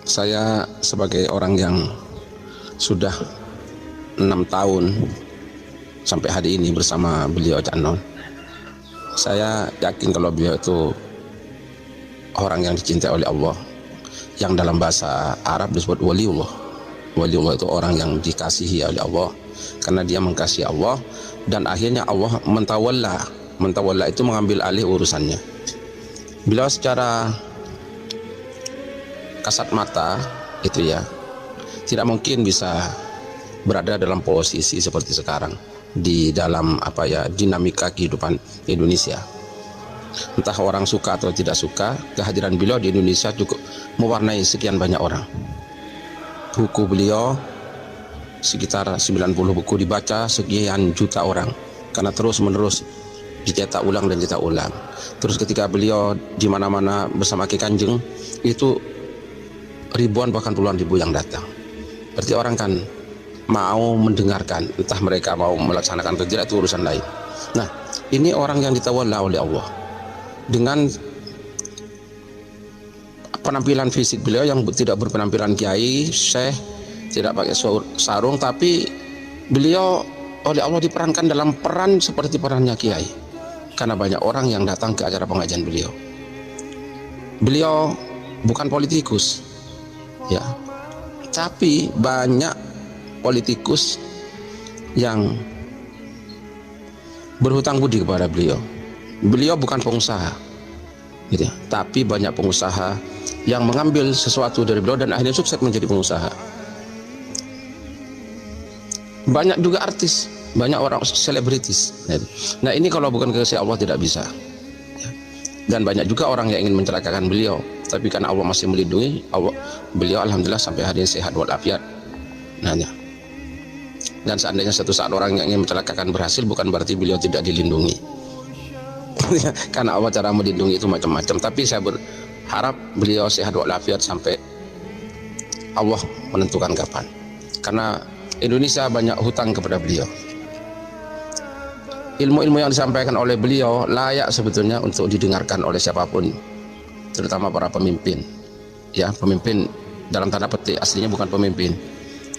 Saya sebagai orang yang sudah 6 tahun sampai hari ini bersama beliau Cak Non, saya yakin kalau beliau itu orang yang dicintai oleh Allah, yang dalam bahasa Arab disebut waliullah. Waliullah itu orang yang dikasihi oleh Allah karena dia mengasihi Allah, dan akhirnya Allah mentawalla itu mengambil alih urusannya. Beliau secara kasat mata itu ya tidak mungkin bisa berada dalam posisi seperti sekarang di dalam dinamika kehidupan Indonesia. Entah orang suka atau tidak suka, kehadiran beliau di Indonesia cukup mewarnai sekian banyak orang. Buku beliau sekitar 90 buku dibaca sekian juta orang karena terus menerus dicetak ulang dan cetak ulang. Terus ketika beliau di mana-mana bersama Ki Kanjeng, itu ribuan bahkan puluhan ribu yang datang. Berarti orang kan mau mendengarkan, entah mereka mau melaksanakan kerja itu urusan lain. Nah, ini orang yang ditawalla oleh Allah dengan penampilan fisik beliau yang tidak berpenampilan kiai, syekh, tidak pakai sarung, tapi beliau oleh Allah diperankan dalam peran seperti perannya kiai karena banyak orang yang datang ke acara pengajian beliau. Beliau bukan politikus ya, tapi banyak politikus yang berhutang budi kepada beliau. Beliau bukan pengusaha gitu ya, tapi banyak pengusaha yang mengambil sesuatu dari beliau dan akhirnya sukses menjadi pengusaha. Banyak juga artis, banyak orang selebritis. Nah, ini kalau bukan kehendak Allah tidak bisa. Dan banyak juga orang yang ingin mencelakakan beliau, tapi karena Allah masih melindungi, beliau alhamdulillah sampai hari ini sehat walafiat. Nah, ya. Dan seandainya satu saat orang yang ingin mencelakakan berhasil, bukan berarti beliau tidak dilindungi. Karena Allah cara melindungi itu macam-macam. Tapi saya berharap beliau sehat walafiat sampai Allah menentukan kapan. Karena Indonesia banyak hutang kepada beliau. Ilmu-ilmu yang disampaikan oleh beliau layak sebetulnya untuk didengarkan oleh siapapun, terutama para pemimpin. Ya, pemimpin dalam tanda petik aslinya bukan pemimpin.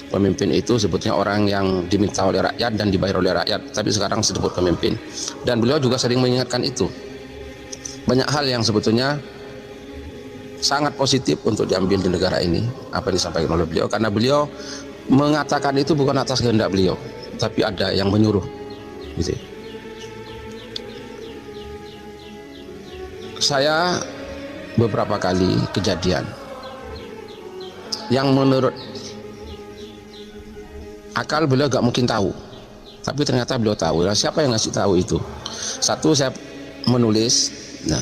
Pemimpin itu sebetulnya orang yang diminta oleh rakyat dan dibayar oleh rakyat, tapi sekarang disebut pemimpin. Dan beliau juga sering mengingatkan itu. Banyak hal yang sebetulnya sangat positif untuk diambil di negara ini, apa yang disampaikan oleh beliau, karena beliau mengatakan itu bukan atas kehendak beliau, tapi ada yang menyuruh gitu. Saya beberapa kali kejadian yang menurut akal beliau gak mungkin tahu, tapi ternyata beliau tahu. Nah, siapa yang ngasih tahu itu? Satu, saya menulis. Nah,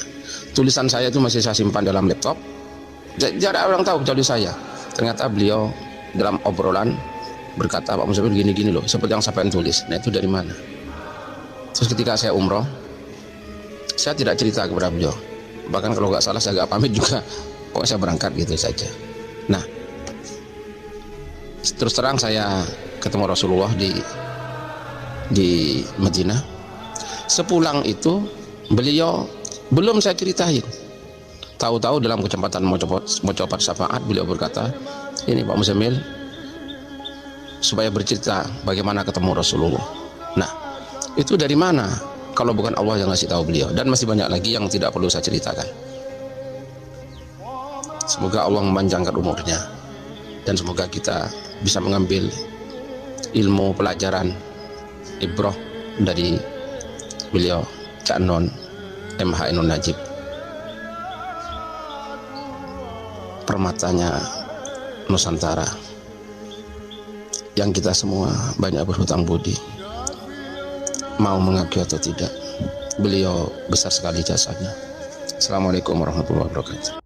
tulisan saya itu masih saya simpan dalam laptop. Jarang orang tahu kecuali saya. Ternyata beliau dalam obrolan berkata, Pak Musafir gini-gini loh, seperti yang saya tulis. Nah, itu dari mana? Terus ketika saya umroh, saya tidak cerita kepada beliau. Bahkan kalau nggak salah saya nggak pamit juga. Pokoknya saya berangkat gitu saja. Nah, terus terang saya ketemu Rasulullah di Madinah. Sepulang itu beliau belum saya ceritain. Tahu-tahu dalam kesempatan mau coba syafaat beliau berkata, ini Pak Muzamil, supaya bercerita bagaimana ketemu Rasulullah. Nah, itu dari mana kalau bukan Allah yang ngasih tahu beliau? Dan masih banyak lagi yang tidak perlu saya ceritakan. Semoga Allah memanjangkan umurnya, dan semoga kita bisa mengambil ilmu pelajaran ibrah dari beliau Cak Non MH Ainun Najib. Permatanya Nusantara yang kita semua banyak berhutang budi, mau mengakui atau tidak. Beliau besar sekali jasanya. Assalamualaikum warahmatullahi wabarakatuh.